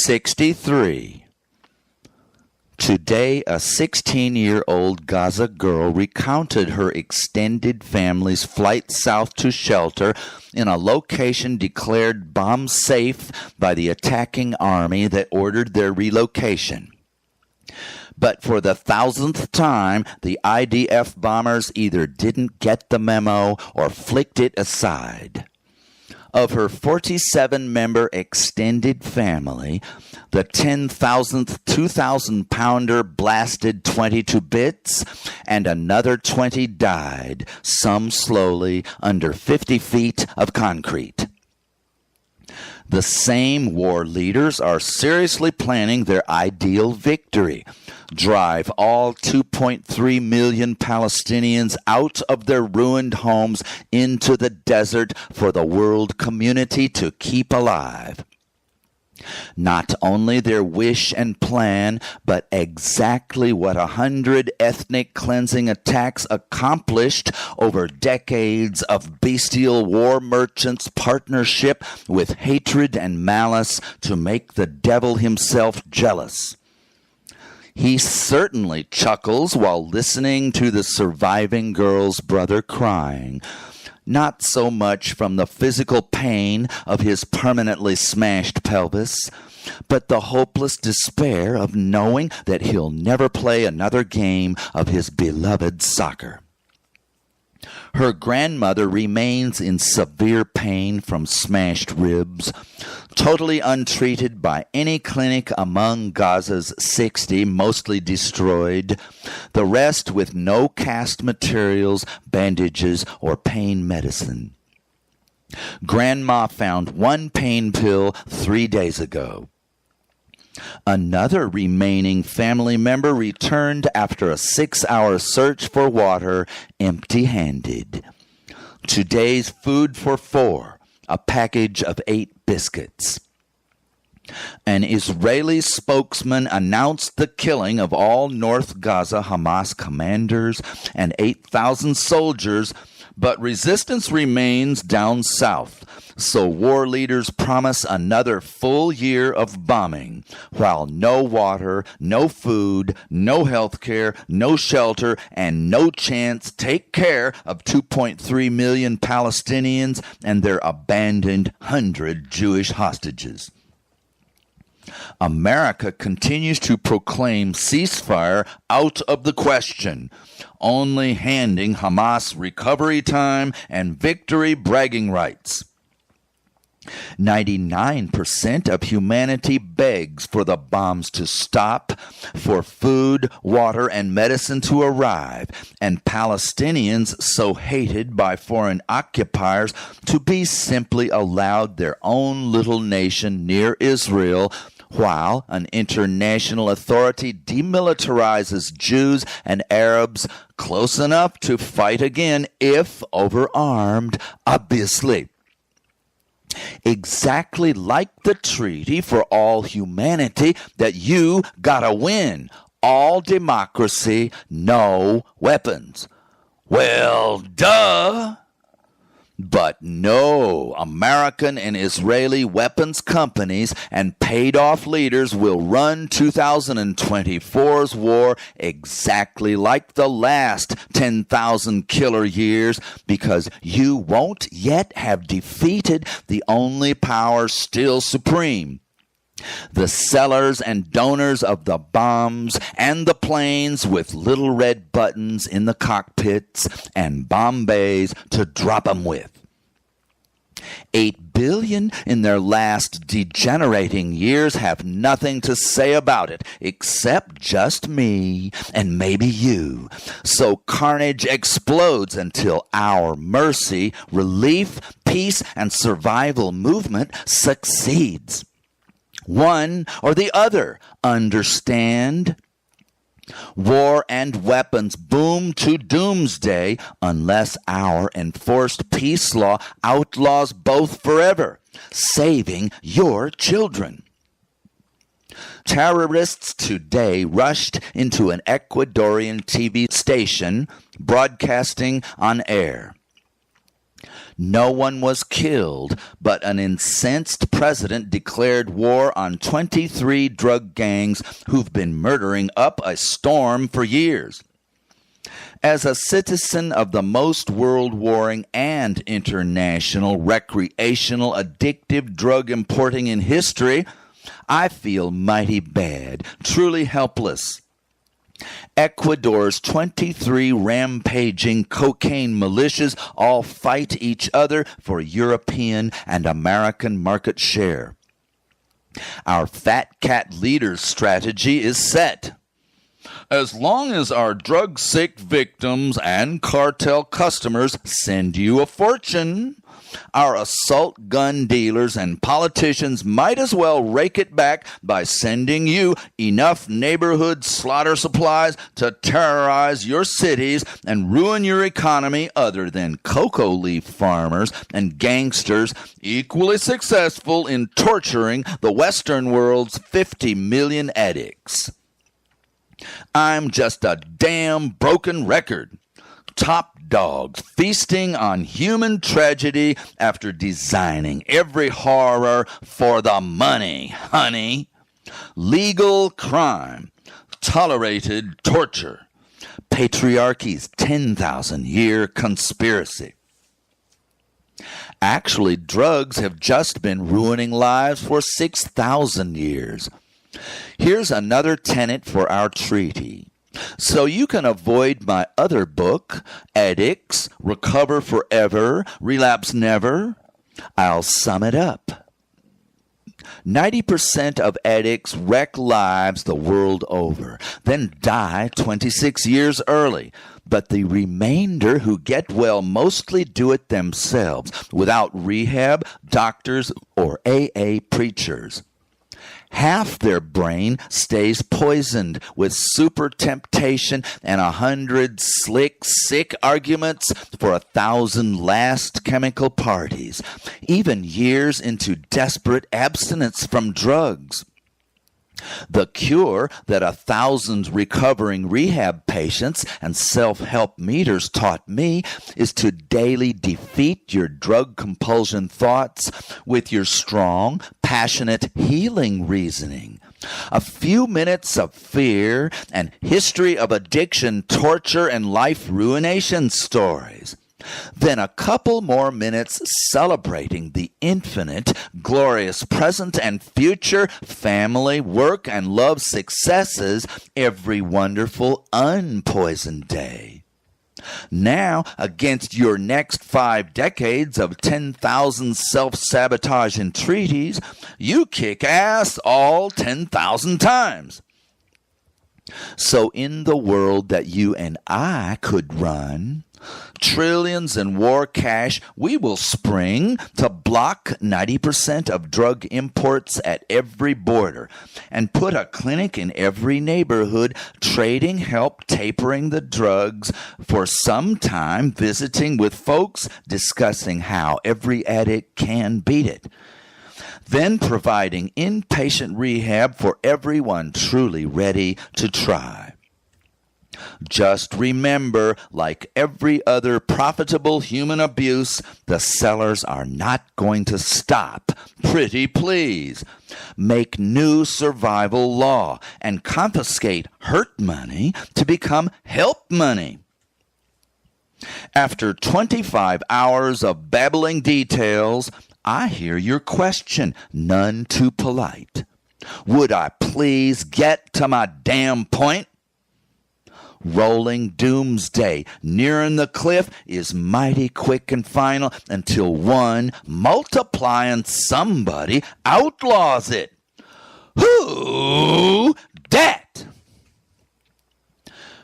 63. Today, a 16-year-old Gaza girl recounted her extended family's flight south to shelter in a location declared bomb-safe by the attacking army that ordered their relocation. But for the 1,000th time, the IDF bombers either didn't get the memo or flicked it aside. Of her 47-member extended family, the 10,000th 2,000-pounder blasted 20 to bits, and another 20 died, some slowly, under 50 feet of concrete. The same war leaders are seriously planning their ideal victory: drive all 2.3 million Palestinians out of their ruined homes into the desert for the world community to keep alive. Not only their wish and plan, but exactly what 100 ethnic cleansing attacks accomplished over decades of bestial war merchants' partnership with hatred and malice to make the devil himself jealous. He certainly chuckles while listening to the surviving girl's brother crying, not so much from the physical pain of his permanently smashed pelvis, but the hopeless despair of knowing that he'll never play another game of his beloved soccer. Her grandmother remains in severe pain from smashed ribs, totally untreated by any clinic among Gaza's 60, mostly destroyed, the rest with no cast materials, bandages, or pain medicine. Grandma found one pain pill 3 days ago. Another remaining family member returned after a 6-hour search for water, empty-handed. Today's food for 4, a package of 8 biscuits. An Israeli spokesman announced the killing of all North Gaza Hamas commanders and 8,000 soldiers, but resistance remains down south, so war leaders promise another full year of bombing, while no water, no food, no health care, no shelter, and no chance take care of 2.3 million Palestinians and their abandoned 100 Jewish hostages. America continues to proclaim ceasefire out of the question, only handing Hamas recovery time and victory bragging rights. 99% of humanity begs for the bombs to stop, for food, water, and medicine to arrive, and Palestinians so hated by foreign occupiers to be simply allowed their own little nation near Israel, while an international authority demilitarizes Jews and Arabs close enough to fight again if overarmed, obviously. Exactly like the treaty for all humanity that you gotta win. All democracy, no weapons. Well, duh. But no, American and Israeli weapons companies and paid-off leaders will run 2024's war exactly like the last 10,000 killer years, because you won't yet have defeated the only power still supreme. The sellers and donors of the bombs and the planes with little red buttons in the cockpits and bomb bays to drop them with. 8 billion in their last degenerating years have nothing to say about it except just me and maybe you. So carnage explodes until our mercy, relief, peace, and survival movement succeeds. One or the other, understand? War and weapons boom to doomsday unless our enforced peace law outlaws both forever, saving your children. Terrorists today rushed into an Ecuadorian TV station broadcasting on air. No one was killed, but an incensed president declared war on 23 drug gangs who've been murdering up a storm for years. As a citizen of the most world-warring and international recreational addictive drug importing in history, I feel mighty bad, truly helpless. Ecuador's 23 rampaging cocaine militias all fight each other for European and American market share. Our fat cat leader's strategy is set. As long as our drug-sick victims and cartel customers send you a fortune, our assault gun dealers and politicians might as well rake it back by sending you enough neighborhood slaughter supplies to terrorize your cities and ruin your economy, other than cocoa leaf farmers and gangsters equally successful in torturing the Western world's 50 million addicts. I'm just a damn broken record. Top dogs feasting on human tragedy after designing every horror for the money, honey. Legal crime, tolerated torture, patriarchy's 10,000-year conspiracy. Actually, drugs have just been ruining lives for 6,000 years. Here's another tenet for our treaty. So you can avoid my other book, Addicts, Recover Forever, Relapse Never. I'll sum it up. 90% of addicts wreck lives the world over, then die 26 years early. But the remainder who get well mostly do it themselves, without rehab, doctors, or AA preachers. Half their brain stays poisoned with super temptation and 100 slick, sick arguments for 1,000 last chemical parties, even years into desperate abstinence from drugs. The cure that 1,000 recovering rehab patients and self-help meters taught me is to daily defeat your drug compulsion thoughts with your strong, passionate healing reasoning. A few minutes of fear and history of addiction, torture, and life ruination stories. Then a couple more minutes celebrating the infinite, glorious present and future family, work, and love successes every wonderful unpoisoned day. Now, against your next 5 decades of 10,000 self-sabotage entreaties, you kick ass all 10,000 times. So in the world that you and I could run, trillions in war cash, we will spring to block 90% of drug imports at every border and put a clinic in every neighborhood, trading help tapering the drugs, for some time visiting with folks discussing how every addict can beat it. Then providing inpatient rehab for everyone truly ready to try. Just remember, like every other profitable human abuse, the sellers are not going to stop. Pretty please. Make new survival law and confiscate hurt money to become help money. After 25 hours of babbling details, I hear your question, none too polite. Would I please get to my damn point? Rolling doomsday, nearing the cliff, is mighty quick and final until one multiplying somebody outlaws it. Who dat?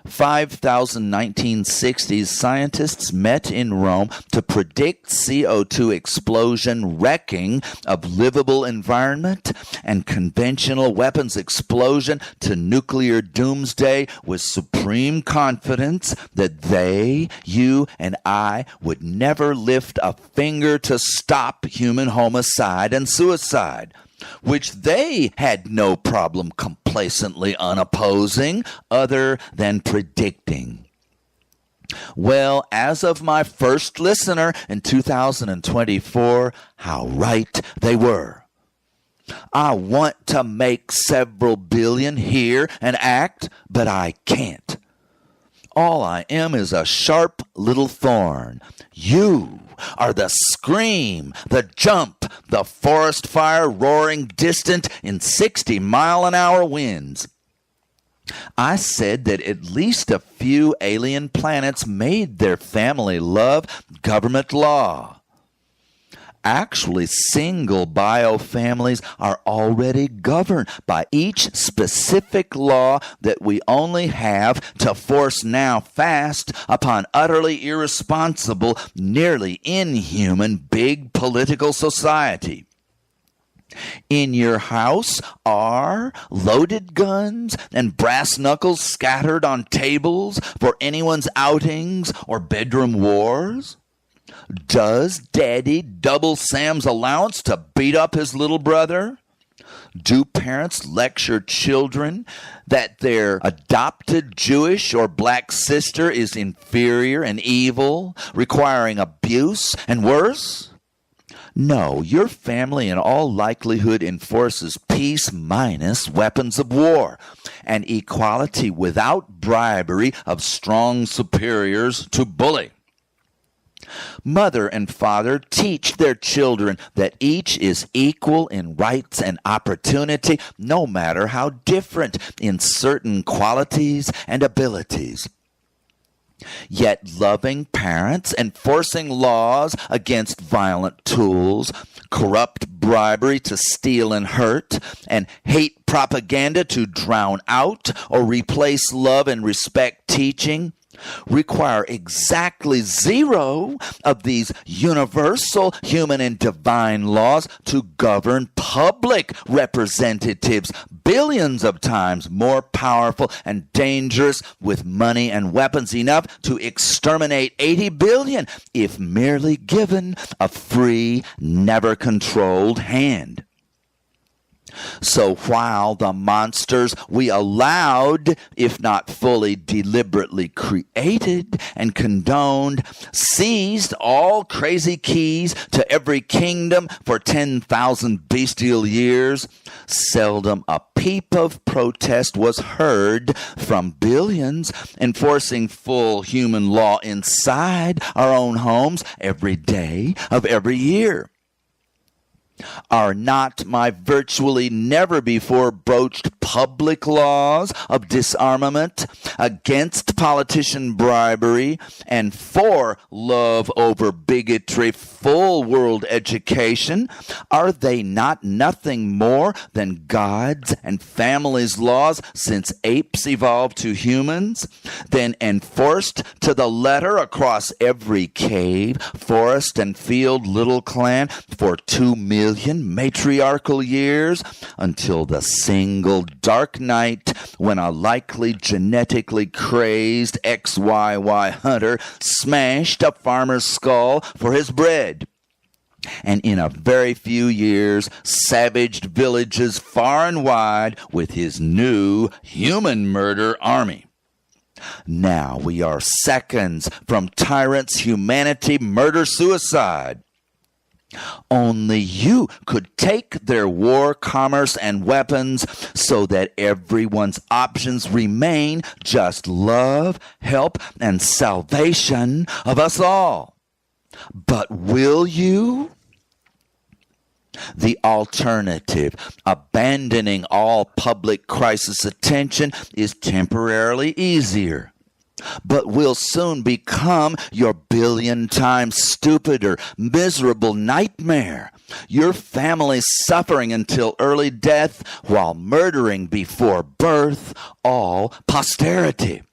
5,000 1960s scientists met in Rome to predict CO2 explosion wrecking of livable environment and conventional weapons explosion to nuclear doomsday with supreme confidence that they, you, and I would never lift a finger to stop human homicide and suicide, which they had no problem complacently unopposing, other than predicting. Well, as of my first listener in 2024, how right they were. I want to make several billion here and act, but I can't. All I am is a sharp little thorn. You are the scream, the jump, the forest fire roaring distant in 60-mile-an-hour winds. I said that at least a few alien planets made their family love government law. Actually, single biofamilies are already governed by each specific law that we only have to force now fast upon utterly irresponsible, nearly inhuman big political society. In your house are loaded guns and brass knuckles scattered on tables for anyone's outings or bedroom wars? Does Daddy double Sam's allowance to beat up his little brother? Do parents lecture children that their adopted Jewish or black sister is inferior and evil, requiring abuse and worse? No, your family in all likelihood enforces peace minus weapons of war and equality without bribery of strong superiors to bully. Mother and father teach their children that each is equal in rights and opportunity, no matter how different in certain qualities and abilities. Yet loving parents enforcing laws against violent tools, corrupt bribery to steal and hurt, and hate propaganda to drown out or replace love and respect teaching require exactly zero of these universal human and divine laws to govern public representatives, billions of times more powerful and dangerous, with money and weapons enough to exterminate 80 billion if merely given a free, never controlled hand. So while the monsters we allowed, if not fully deliberately created and condoned, seized all crazy keys to every kingdom for 10,000 bestial years, seldom a peep of protest was heard from billions enforcing full human law inside our own homes every day of every year. Are not my virtually never before broached public laws of disarmament, against politician bribery, and for love over bigotry full world education, are they not nothing more than God's and family's laws since apes evolved to humans, then enforced to the letter across every cave, forest, and field little clan for 2 million matriarchal years, until the single dark night when a likely genetically crazed XYY hunter smashed a farmer's skull for his bread, and in a very few years savaged villages far and wide with his new human murder army. Now we are seconds from tyrants' humanity murder-suicide. Only you could take their war, commerce, and weapons so that everyone's options remain just love, help, and salvation of us all. But will you? The alternative, abandoning all public crisis attention, is temporarily easier, but will soon become your billion times stupider, miserable nightmare. Your family suffering until early death while murdering before birth all posterity.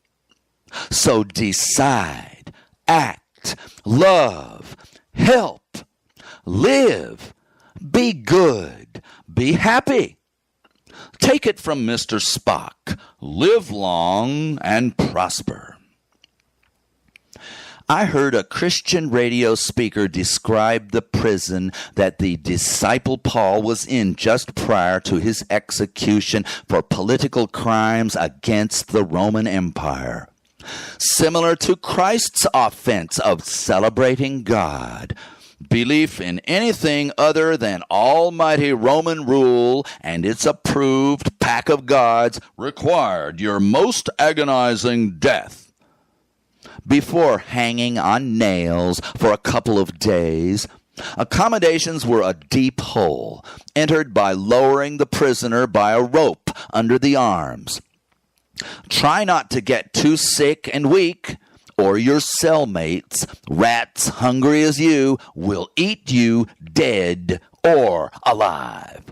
So decide, act, love, help, live, be good, be happy. Take it from Mr. Spock. Live long and prosper. I heard a Christian radio speaker describe the prison that the disciple Paul was in just prior to his execution for political crimes against the Roman Empire. Similar to Christ's offense of celebrating God, belief in anything other than almighty Roman rule and its approved pack of gods required your most agonizing death. Before hanging on nails for a couple of days, accommodations were a deep hole, entered by lowering the prisoner by a rope under the arms. Try not to get too sick and weak, or your cellmates, rats hungry as you, will eat you dead or alive.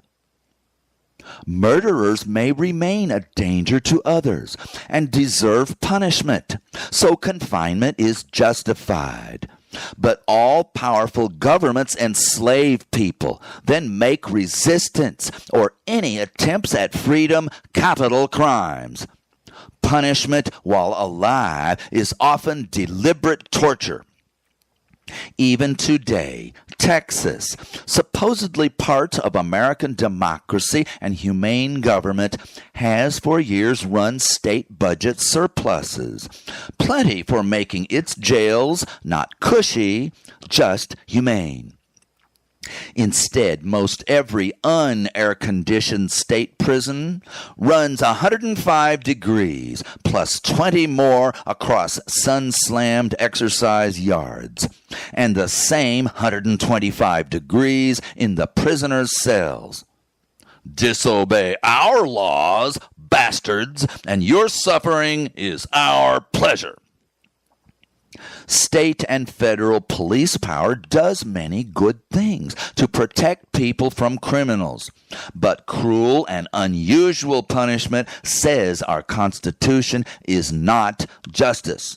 Murderers may remain a danger to others and deserve punishment, so confinement is justified. But all-powerful governments enslave people, then make resistance or any attempts at freedom capital crimes. Punishment while alive is often deliberate torture. Even today, Texas, supposedly part of American democracy and humane government, has for years run state budget surpluses. Plenty for making its jails not cushy, just humane. Instead, most every un-air-conditioned state prison runs 105 degrees plus 20 more across sun-slammed exercise yards, and the same 125 degrees in the prisoners' cells. Disobey our laws, bastards, and your suffering is our pleasure. State and federal police power does many good things to protect people from criminals, but cruel and unusual punishment says our Constitution is not justice.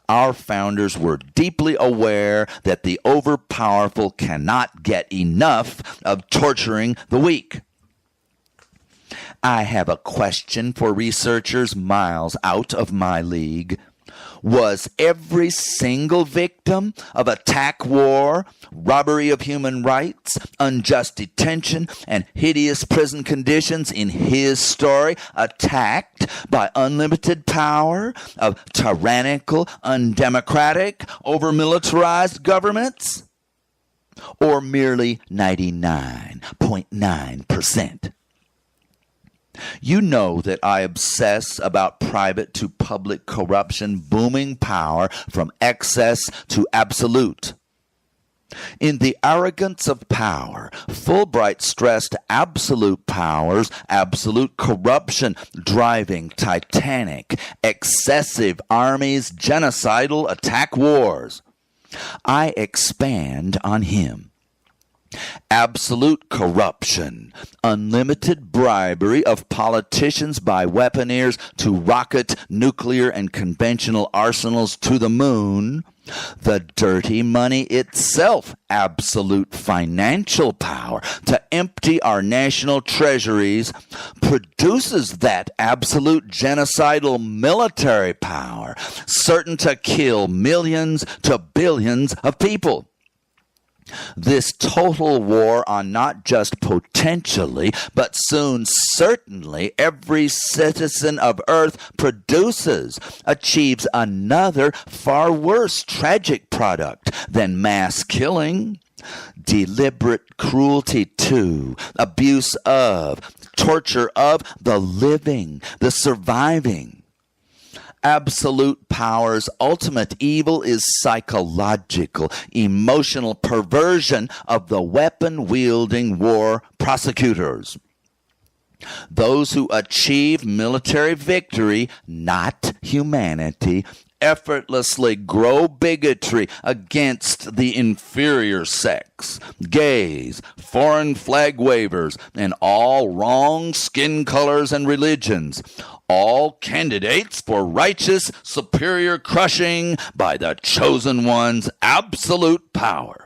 Our founders were deeply aware that the overpowerful cannot get enough of torturing the weak. I have a question for researchers miles out of my league. Was every single victim of attack war, robbery of human rights, unjust detention, and hideous prison conditions in his story attacked by unlimited power of tyrannical, undemocratic, over-militarized governments? Or merely 99.9%? You know that I obsess about private to public corruption booming power from excess to absolute. In The Arrogance of Power, Fulbright stressed absolute powers, absolute corruption driving titanic, excessive armies, genocidal attack wars. I expand on him. Absolute corruption, unlimited bribery of politicians by weaponeers to rocket nuclear and conventional arsenals to the moon, the dirty money itself, absolute financial power to empty our national treasuries, produces that absolute genocidal military power, certain to kill millions to billions of people. This total war on not just potentially, but soon certainly every citizen of Earth produces, achieves another far worse tragic product than mass killing. Deliberate cruelty to, abuse of, torture of the living, the surviving. Absolute power's ultimate evil is psychological, emotional perversion of the weapon-wielding war prosecutors. Those who achieve military victory, not humanity, effortlessly grow bigotry against the inferior sex, gays, foreign flag wavers, and all wrong skin colors and religions, all candidates for righteous superior crushing by the chosen one's absolute power.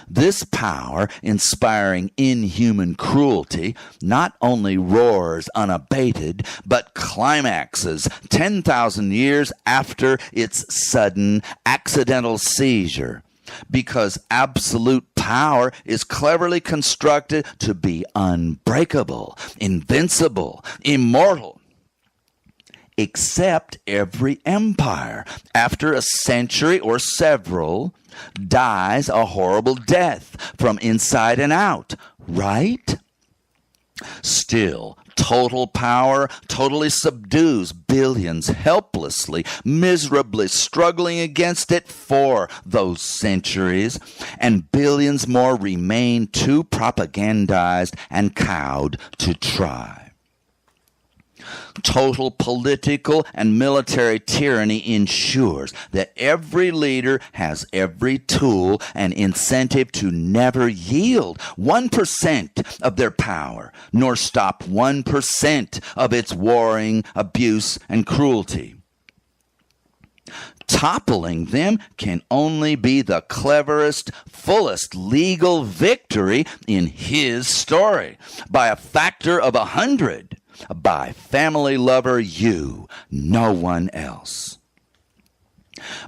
This power, inspiring inhuman cruelty, not only roars unabated, but climaxes 10,000 years after its sudden, accidental seizure, because absolute power is cleverly constructed to be unbreakable, invincible, immortal. except every empire, after a century or several, dies a horrible death from inside and out, right? Still, total power totally subdues billions helplessly, miserably struggling against it for those centuries, and billions more remain too propagandized and cowed to try. Total political and military tyranny ensures that every leader has every tool and incentive to never yield 1% of their power, nor stop 1% of its warring, abuse, and cruelty. Toppling them can only be the cleverest, fullest legal victory in his story, by a factor of 100. By family lover you, no one else.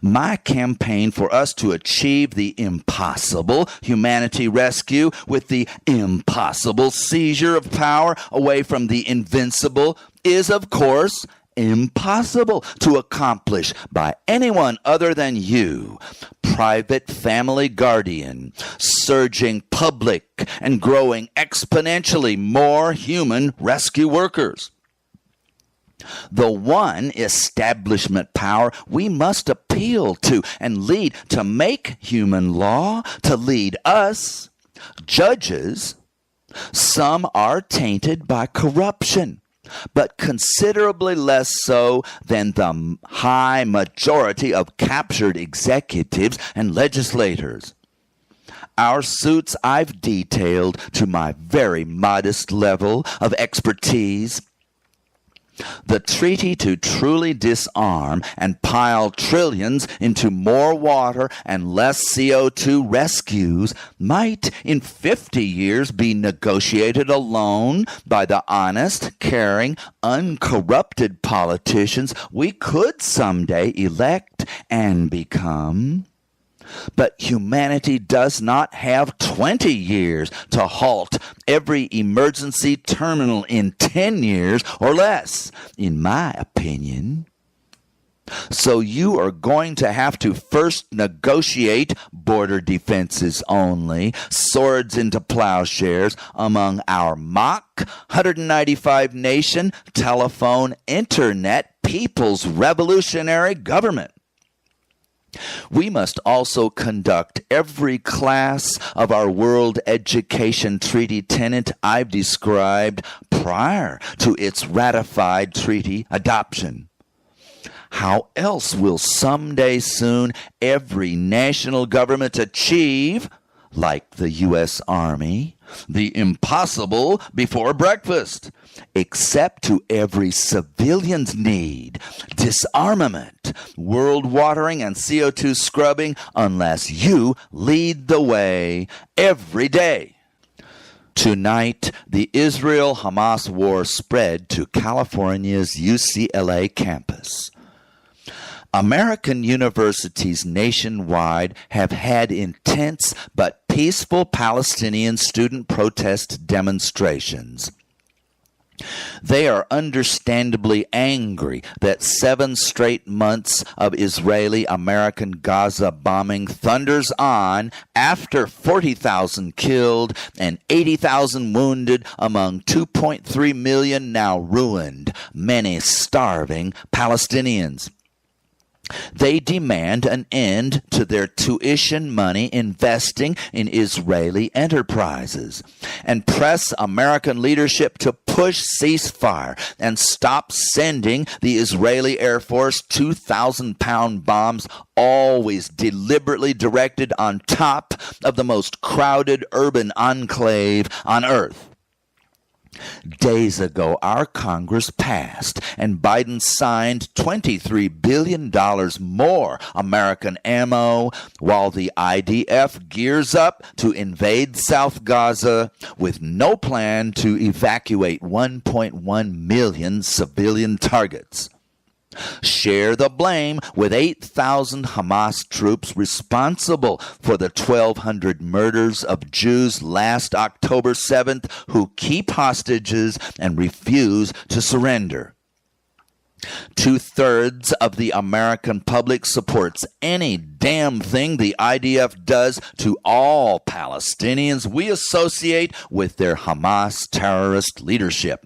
My campaign for us to achieve the impossible humanity rescue with the impossible seizure of power away from the invincible is, of course, impossible to accomplish by anyone other than you, private family guardian, surging public and growing exponentially more human rescue workers. The one establishment power we must appeal to and lead to make human law, to lead us, judges. Some are tainted by corruption, but considerably less so than the high majority of captured executives and legislators. Our suits I've detailed to my very modest level of expertise. The treaty to truly disarm and pile trillions into more water and less CO2 rescues might in 50 years be negotiated alone by the honest, caring, uncorrupted politicians we could someday elect and become. But humanity does not have 20 years to halt every emergency terminal in 10 years or less, in my opinion. So you are going to have to first negotiate border defenses only, swords into plowshares among our mock 195 nation telephone internet people's revolutionary government. We must also conduct every class of our World Education Treaty tenet I've described prior to its ratified treaty adoption. How else will someday soon every national government achieve, like the U.S. Army, the impossible before breakfast, except to every civilian's need, disarmament, world watering, and CO2 scrubbing, unless you lead the way every day? Tonight, the Israel-Hamas war spread to California's UCLA campus. American universities nationwide have had intense but peaceful Palestinian student protest demonstrations. They are understandably angry that 7 straight months of Israeli-American Gaza bombing thunders on after 40,000 killed and 80,000 wounded among 2.3 million now ruined, many starving Palestinians. They demand an end to their tuition money investing in Israeli enterprises and press American leadership to push ceasefire and stop sending the Israeli Air Force 2,000-pound bombs always deliberately directed on top of the most crowded urban enclave on earth. Days ago, our Congress passed and Biden signed $23 billion more American ammo while the IDF gears up to invade South Gaza with no plan to evacuate 1.1 million civilian targets. Share the blame with 8,000 Hamas troops responsible for the 1,200 murders of Jews last October 7th who keep hostages and refuse to surrender. 2/3 of the American public supports any damn thing the IDF does to all Palestinians we associate with their Hamas terrorist leadership.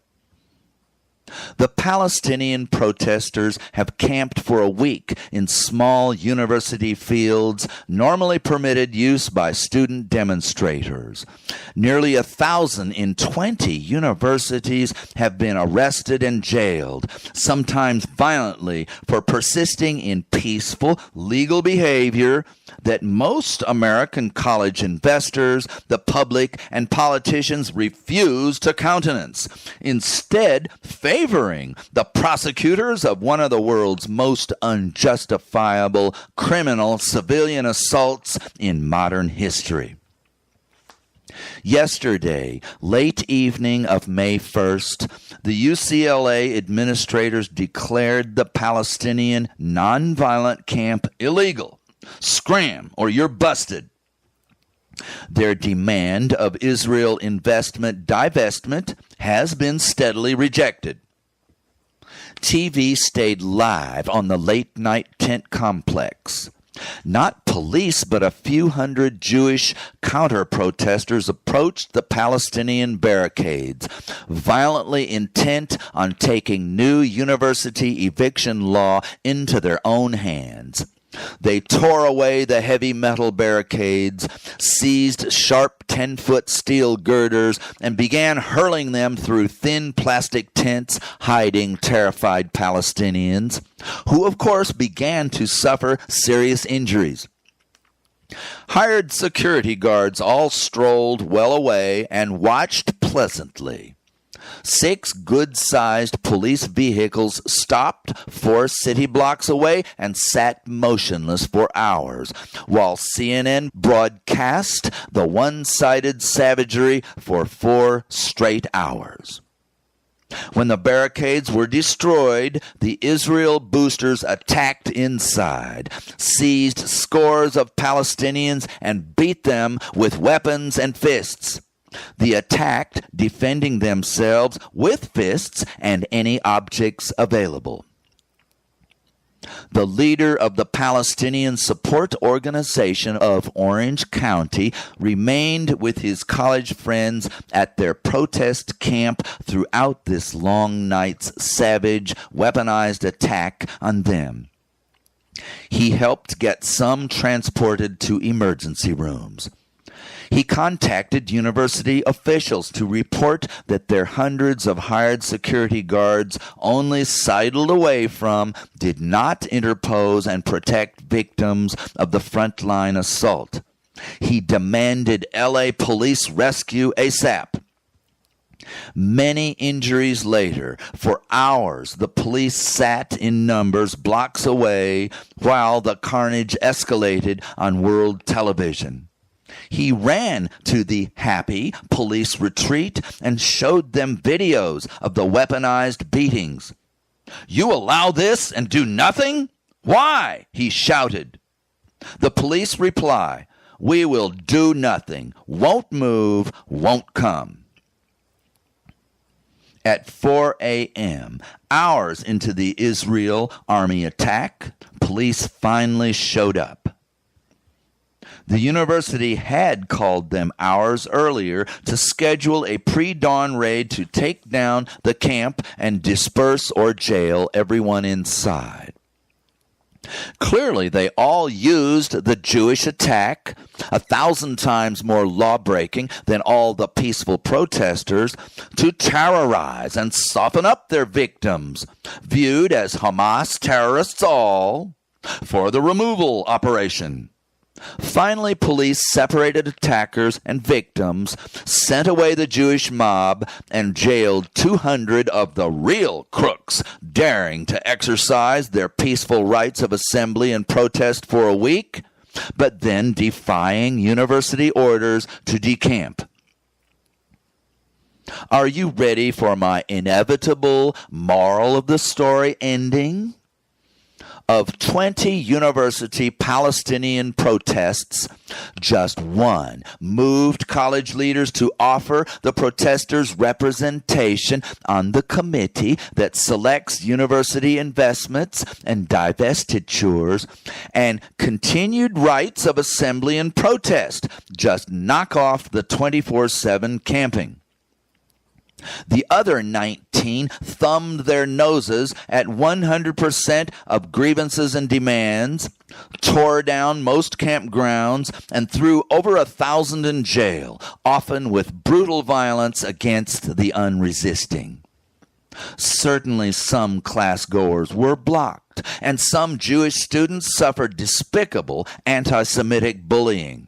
The Palestinian protesters have camped for a week in small university fields normally permitted use by student demonstrators. Nearly 1,000 in 20 universities have been arrested and jailed, sometimes violently, for persisting in peaceful, legal behavior that most American college investors, the public, and politicians refuse to countenance, instead favoring the prosecutors of one of the world's most unjustifiable criminal civilian assaults in modern history. Yesterday, late evening of May 1st, the UCLA administrators declared the Palestinian nonviolent camp illegal. Scram, or you're busted. Their demand of Israel investment divestment has been steadily rejected. TV stayed live on the late-night tent complex. Not police, but a few hundred Jewish counter-protesters approached the Palestinian barricades, violently intent on taking new university eviction law into their own hands. They tore away the heavy metal barricades, seized sharp 10-foot steel girders, and began hurling them through thin plastic tents, hiding terrified Palestinians, who of course began to suffer serious injuries. Hired security guards all strolled well away and watched pleasantly. 6 good-sized police vehicles stopped 4 city blocks away and sat motionless for hours, while CNN broadcast the one-sided savagery for 4 straight hours. When the barricades were destroyed, the Israel boosters attacked inside, seized scores of Palestinians, and beat them with weapons and fists. The attacked defending themselves with fists and any objects available. The leader of the Palestinian Support Organization of Orange County remained with his college friends at their protest camp throughout this long night's savage, weaponized attack on them. He helped get some transported to emergency rooms. He contacted university officials to report that their hundreds of hired security guards only sidled away from, did not interpose and protect victims of the frontline assault. He demanded LA police rescue ASAP. Many injuries later, for hours, the police sat in numbers blocks away while the carnage escalated on world television. He ran to the happy police retreat and showed them videos of the weaponized beatings. "You allow this and do nothing? Why?" he shouted. The police reply, "We will do nothing, won't move, won't come." At 4 a.m., hours into the Israel army attack, police finally showed up. The university had called them hours earlier to schedule a pre-dawn raid to take down the camp and disperse or jail everyone inside. Clearly, they all used the Jewish attack, 1,000 times more law-breaking than all the peaceful protesters, to terrorize and soften up their victims, viewed as Hamas terrorists all, for the removal operation. Finally, police separated attackers and victims, sent away the Jewish mob, and jailed 200 of the real crooks daring to exercise their peaceful rights of assembly and protest for a week, but then defying university orders to decamp. Are you ready for my inevitable moral of the story ending? Of 20 university Palestinian protests, just one moved college leaders to offer the protesters representation on the committee that selects university investments and divestitures, and continued rights of assembly and protest. Just knock off the 24/7 camping. The other 19 thumbed their noses at 100% of grievances and demands, tore down most campgrounds, and threw over 1,000 in jail, often with brutal violence against the unresisting. Certainly some class-goers were blocked, and some Jewish students suffered despicable anti-Semitic bullying.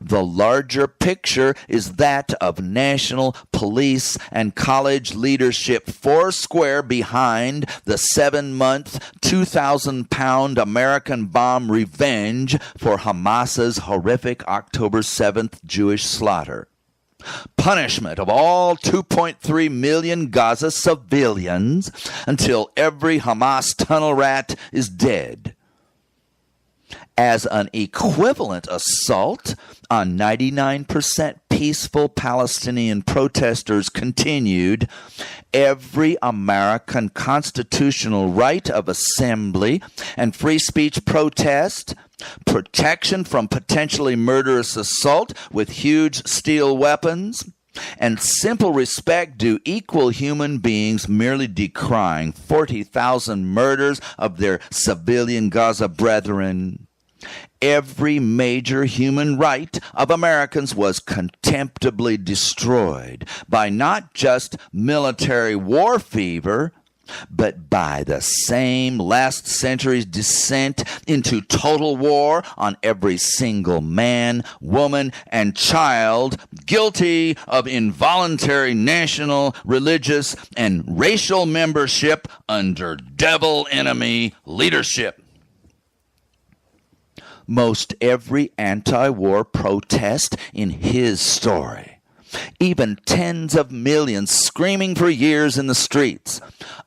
The larger picture is that of national police and college leadership foursquare behind the 7-month, 2,000-pound American bomb revenge for Hamas's horrific October 7th Jewish slaughter. Punishment of all 2.3 million Gaza civilians until every Hamas tunnel rat is dead. As an equivalent assault on 99% peaceful Palestinian protesters continued, every American constitutional right of assembly and free speech protest, protection from potentially murderous assault with huge steel weapons, and simple respect due equal human beings merely decrying 40,000 murders of their civilian Gaza brethren. Every major human right of Americans was contemptibly destroyed by not just military war fever, but by the same last century's descent into total war on every single man, woman, and child guilty of involuntary national, religious, and racial membership under devil-enemy leadership. Most every anti-war protest in his story, even tens of millions screaming for years in the streets,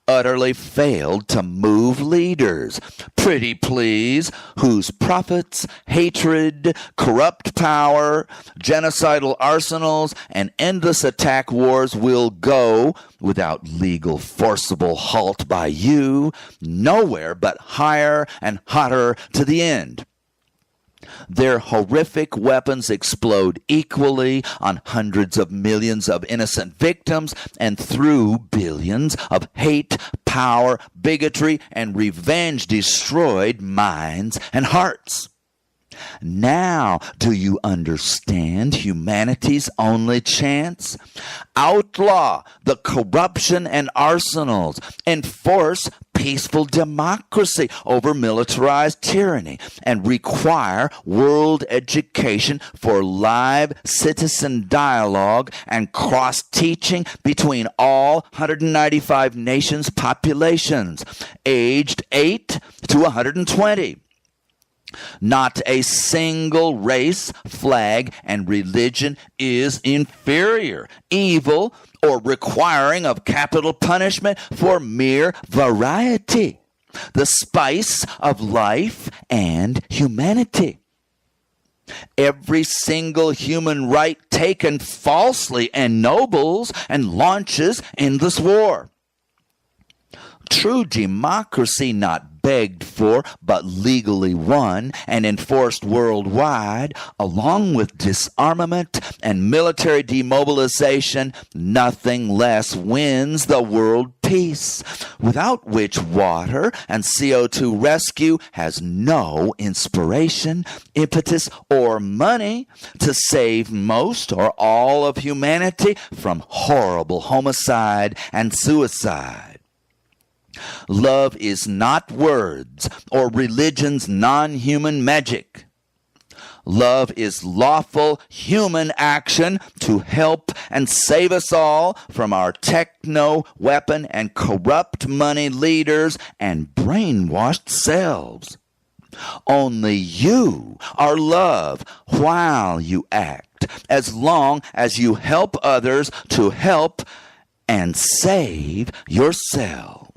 utterly failed to move leaders, pretty please, whose profits, hatred, corrupt power, genocidal arsenals, and endless attack wars will go, without legal forcible halt by you, nowhere but higher and hotter to the end. Their horrific weapons explode equally on hundreds of millions of innocent victims and through billions of hate, power, bigotry, and revenge destroyed minds and hearts. Now, do you understand humanity's only chance? Outlaw the corruption and arsenals. Enforce peaceful democracy over militarized tyranny. And require world education for live citizen dialogue and cross-teaching between all 195 nations' populations, aged 8 to 120. Not a single race, flag, and religion is inferior, evil, or requiring of capital punishment for mere variety, the spice of life and humanity. Every single human right taken falsely ennobles and launches endless war. True democracy not begged for, but legally won and enforced worldwide, along with disarmament and military demobilization, nothing less wins the world peace, without which water and CO2 rescue has no inspiration, impetus, or money to save most or all of humanity from horrible homicide and suicide. Love is not words or religion's non-human magic. Love is lawful human action to help and save us all from our techno, weapon, and corrupt money leaders and brainwashed selves. Only you are love while you act, as long as you help others to help and save yourself.